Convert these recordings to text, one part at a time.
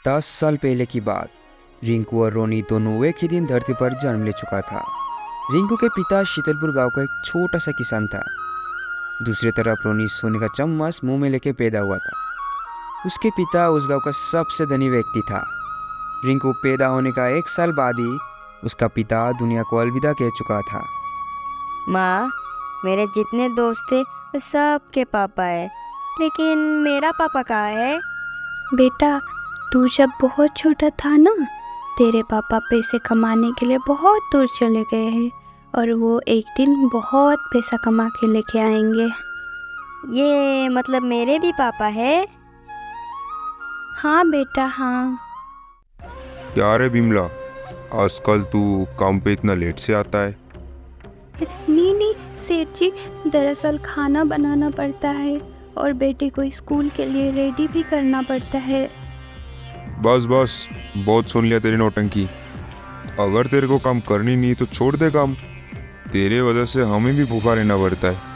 10 साल पहले की बात। रिंकू और रोनी दोनों एक ही दिन धरती पर जन्म ले चुका था। रिंकू के पिता शीतलपुर गांव का एक छोटा सा किसान था। दूसरी तरफ रोनी सोने का चम्मच मुंह में लेके पैदा हुआ था। उसके पिता उस गांव का सबसे धनी व्यक्ति था। रिंकू पैदा होने का 1 साल बाद ही उसका पिता दुनिया को अलविदा कह चुका था। माँ, मेरे जितने दोस्त थे वो सबके पापा है, लेकिन मेरा पापा कहाँ है? बेटा, तू जब बहुत छोटा था ना, तेरे पापा पैसे कमाने के लिए बहुत दूर चले गए हैं और वो एक दिन बहुत पैसा कमा के लेके आएंगे। ये मतलब मेरे भी पापा है? हाँ बेटा, हाँ। क्या रे बिमला, आजकल तू काम पे इतना लेट से आता है? नहीं सेठ जी, दरअसल खाना बनाना पड़ता है और बेटे को स्कूल के लिए रेडी भी करना पड़ता है। बस बस, बहुत सुन लिया तेरी नौटंकी। अगर तेरे को काम करनी नहीं तो छोड़ दे काम। तेरे वजह से हमें भी भूखा रहना पड़ता है।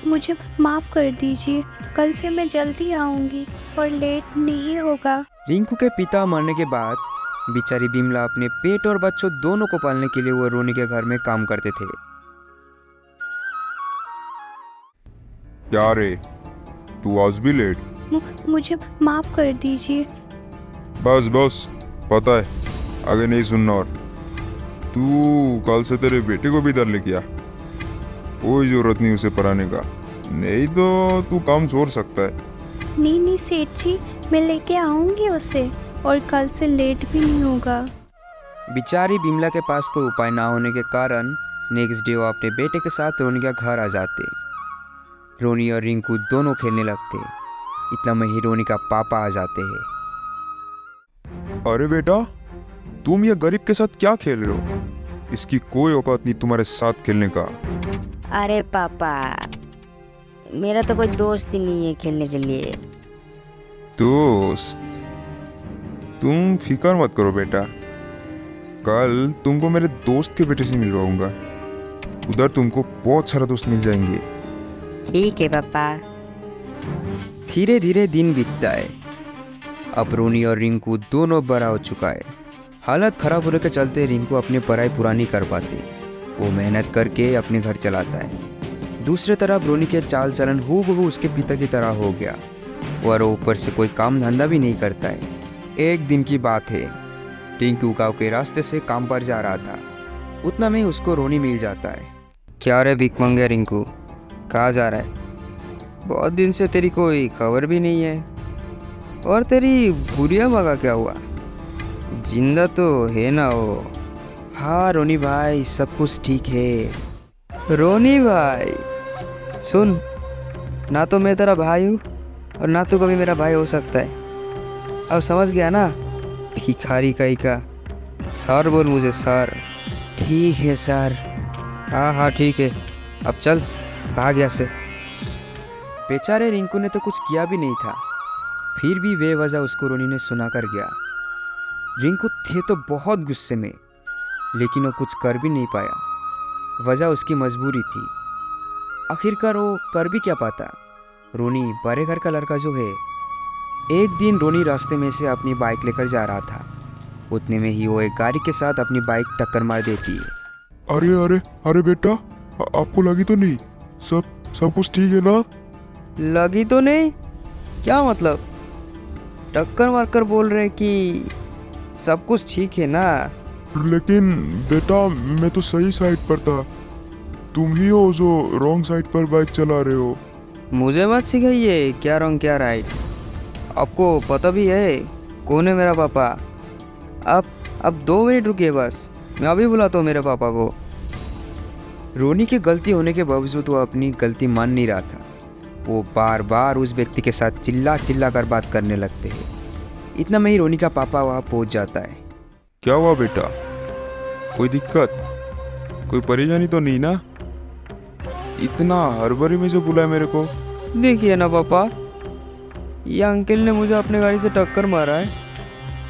मुझे माफ़ कर दीजिए, कल से मैं जल्दी आऊँगी और लेट नहीं होगा। रिंकू के पिता मरने के बाद बेचारी बिमला अपने पेट और बच्चों दोनों को पालने के लिए वो रोनी के घर में काम करते थे। क्या रे, तू आज भी लेट? मुझे माफ़ कर दीजिए। बस बस, पता है, आगे नहीं सुनना। और तू कल से तेरे बेटे को भी इधर ले गया। कोई जरूरत नहीं उसे पढ़ाने का, नहीं तो तू काम छोड़ सकता है। नहीं सेठ जी, मैं लेके आऊँगी उसे और कल से लेट भी नहीं होगा। बेचारी बिमला के पास कोई उपाय ना होने के कारण नेक्स्ट डे वो अपने बेटे के साथ रोनी का घर आ जाते। रोनी और रिंकू दोनों खेलने लगते। इतना में ही रोनी का पापा आ जाते हैं। अरे बेटा, तुम ये गरीब के साथ क्या खेल रहे हो? इसकी कोई औकात नहीं तुम्हारे साथ खेलने का। अरे पापा, मेरा तो कोई दोस्त ही नहीं है खेलने के लिए। दोस्त? तुम फिक्र मत करो बेटा, कल तुमको मेरे दोस्त के बेटे से मिलवाऊंगा। उधर तुमको बहुत सारा दोस्त मिल जाएंगे। ठीक है पापा। धीरे धीरे दिन बीतता है। अब रोनी और रिंकू दोनों बड़ा हो चुका है। हालत खराब होने के चलते रिंकू अपनी पढ़ाई पूरा नहीं कर पाते। वो मेहनत करके अपने घर चलाता है। दूसरी तरफ रोनी के चाल चलन हूबहू उसके पिता की तरह हो गया और ऊपर से कोई काम धंधा भी नहीं करता है। एक दिन की बात है, रिंकू गाँव के रास्ते से काम पर जा रहा था। उतना में उसको रोनी मिल जाता है। क्या रे भिख मंगे रिंकू, कहाँ जा रहा है? बहुत दिन से तेरी कोई खबर भी नहीं है। और तेरी बुढ़िया माँ का क्या हुआ? जिंदा तो है ना वो? हाँ रोनी भाई, सब कुछ ठीक है। रोनी भाई सुन, ना तो मैं तेरा भाई हूँ और ना तो कभी मेरा भाई हो सकता है। अब समझ गया ना? भिखारी कहीं का। सर बोल मुझे सर। ठीक है सर। हाँ ठीक है, अब चल भाग यहाँ से। बेचारे रिंकू ने तो कुछ किया भी नहीं था, फिर भी बेवजह उसको रोनी ने सुना कर गया। रिंकू थे तो बहुत गुस्से में, लेकिन वो कुछ कर भी नहीं पाया। वजह उसकी मजबूरी थी। आखिरकार वो कर भी क्या पाता। रोनी बड़े घर का लड़का जो है। एक दिन रोनी रास्ते में से अपनी बाइक लेकर जा रहा था। उतने में ही वो एक गाड़ी के साथ अपनी बाइक टक्कर मार देती है। अरे अरे अरे बेटा, आपको लगी तो नहीं? सब कुछ ठीक है ना? लगी तो नहीं? क्या मतलब? टक्कर मारकर बोल रहे कि सब कुछ ठीक है ना? लेकिन बेटा, मैं तो सही साइड पर था। तुम ही हो जो रॉन्ग साइड पर बाइक चला रहे हो। मुझे मत सिखाइए क्या रॉन्ग क्या राइट। आपको पता भी है कौन है मेरा पापा। अब 2 मिनट रुकिए बस, मैं अभी बुलाता हूँ मेरे पापा को। रोनी की गलती होने के बावजूद वो अपनी गलती मान नहीं रहा था। वो बार बार उस व्यक्ति के साथ चिल्ला कर बात करने लगते हैं। इतना में ही रोनी का पापा वहाँ पहुँच जाता है। क्या हुआ बेटा, कोई दिक्कत, कोई परेशानी तो नहीं ना? इतना हड़बड़ी में जो बुलाया मेरे को। देखिए ना पापा, ये अंकल ने मुझे अपने गाड़ी से टक्कर मारा है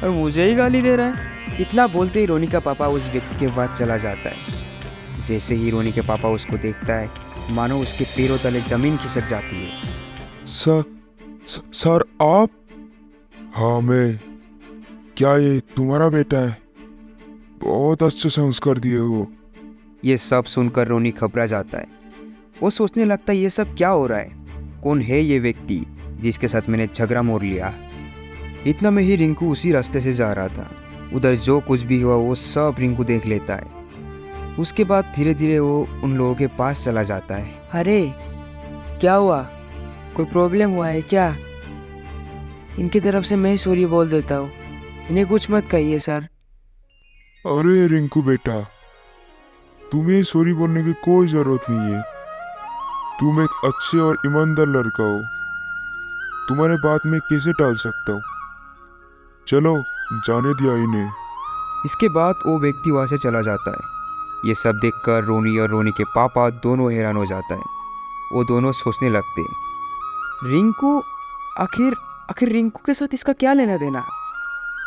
और मुझे ही गाली दे रहा है। इतना बोलते ही रोनी का पापा उस व्यक्ति के पास चला जाता है। जैसे ही रोनी के पापा उसको देखता है, मानो उसके पैरों तले जमीन खिसक जाती है। सर आप? हाँ, क्या ये तुम्हारा बेटा है? बहुत अच्छे संस्कार दिए हो। ये सब सुनकर रोनी घबरा जाता है। वो सोचने लगता है ये सब क्या हो रहा है, कौन है ये व्यक्ति जिसके साथ मैंने झगड़ा मोड़ लिया। इतना में ही रिंकू उसी रास्ते से जा रहा था। उधर जो कुछ भी हुआ वो सब रिंकू देख लेता है। उसके बाद धीरे धीरे वो उन लोगों के पास चला जाता है। अरे क्या हुआ, कोई प्रॉब्लम हुआ है क्या? इनकी तरफ से मैं सॉरी बोल देता हूँ, इन्हें कुछ मत कहिए सर। अरे रिंकू बेटा, तुम्हें सॉरी बोलने की कोई जरूरत नहीं है। तुम एक अच्छे और ईमानदार लड़का हो। तुम्हारे बात में कैसे टाल सकता हूँ? चलो जाने दिया इन्हें। इसके बाद वो व्यक्ति वहाँ से चला जाता है। ये सब देखकर रोनी और रोनी के पापा दोनों हैरान हो जाता है। वो दोनों सोचने लगते हैं, रिंकू आखिर रिंकू के साथ इसका क्या लेना देना?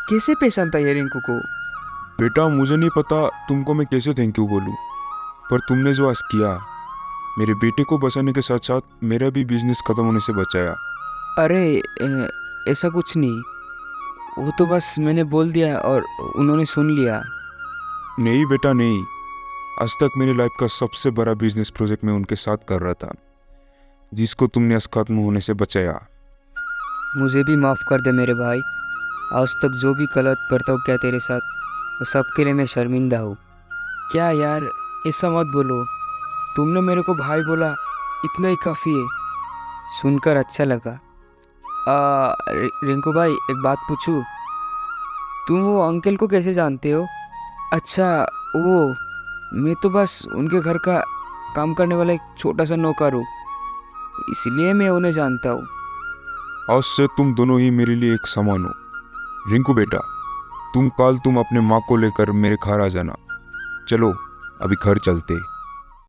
कैसे पहचानता ये रिंकू को? बेटा मुझे नहीं पता तुमको मैं कैसे थैंक यू बोलूँ, पर तुमने जो आज किया, मेरे बेटे को बचाने के साथ साथ मेरा भी बिजनेस खत्म होने से बचाया। अरे ऐसा कुछ नहीं, वो तो बस मैंने बोल दिया और उन्होंने सुन लिया। नहीं बेटा नहीं, आज तक मेरी लाइफ का सबसे बड़ा बिजनेस प्रोजेक्ट मैं उनके साथ कर रहा था, जिसको तुमने आज खत्म होने से बचाया। मुझे भी माफ़ कर दे मेरे भाई। आज तक जो भी गलत बर्ताव किया तेरे साथ, वो सबके लिए मैं शर्मिंदा हूँ। क्या यार, ऐसा मत बोलो। तुमने मेरे को भाई बोला, इतना ही काफ़ी है। सुनकर अच्छा लगा। रिंकू भाई, एक बात पूछूं? तुम वो अंकल को कैसे जानते हो? अच्छा वो, मैं तो बस उनके घर का काम करने वाला एक छोटा सा नौकर हूँ, इसलिए मैं उन्हें जानता हूँ। आज से तुम दोनों ही मेरे लिए एक समान हो। रिंकू बेटा, तुम अपने माँ को लेकर मेरे घर आ जाना। चलो अभी घर चलते।